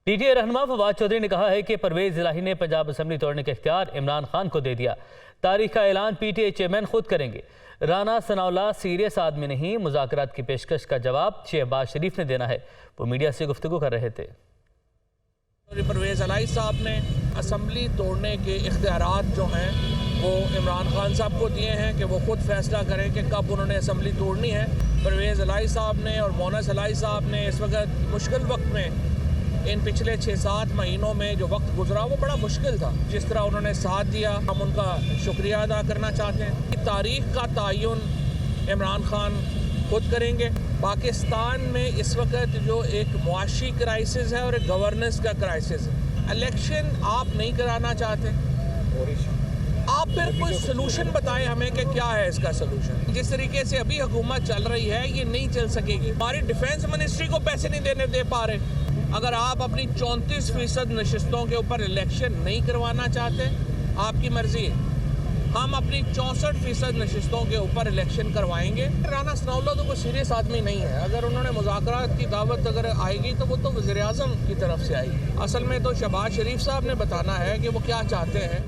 PTI रहनुमा फवाद चौधरी ने कहा है कि परवेज इलाही ने पंजाब असेंबली तोड़ने का इख्तियार इमरान खान को दे दिया। तारीख का ऐलान पीटीआई चेयरमैन खुद करेंगे। राना सनाउल्लाह सीरियस आदमी नहीं, मुज़ाकरात की पेशकश का जवाब शहबाज शरीफ ने देना है। वो मीडिया से गुफ्तगू कर रहे थे। परवेज इलाही साहब ने असम्बली तोड़ने के इख्तियारात जो हैं वो इमरान खान साहब को दिए हैं कि वो खुद फैसला करें कि कब उन्होंने असम्बली तोड़नी है। परवेज इलाही साहब ने और मोनस इलाही साहब ने इस वक्त मुश्किल वक्त में इन पिछले 6-7 महीनों में जो वक्त गुजरा वो बड़ा मुश्किल था। जिस तरह उन्होंने साथ दिया, हम उनका शुक्रिया अदा करना चाहते हैं। तारीख का तयन इमरान खान खुद करेंगे। पाकिस्तान में इस वक्त जो एक मुआशी क्राइसिस है और एक गवर्नेंस का क्राइसिस है। इलेक्शन आप नहीं कराना चाहते, आप फिर कोई सलूशन बताएं हमें कि क्या है इसका सलूशन। जिस तरीके से अभी हुकूमत चल रही है ये नहीं चल सकेगी। हमारी डिफेंस मिनिस्ट्री को पैसे नहीं दे पा रहे। अगर आप अपनी 34% नशिस्तों के ऊपर इलेक्शन नहीं करवाना चाहते, आपकी मर्जी है। हम अपनी 64% नशिस्तों के ऊपर इलेक्शन करवाएंगे। राना सनाउल्लाह तो कोई सीरियस आदमी नहीं है। अगर उन्होंने मुज़ाकरात की दावत अगर आएगी तो वो तो वज़ीर आज़म की तरफ से आएगी। असल में तो शहबाज शरीफ साहब ने बताना है कि वो क्या चाहते हैं।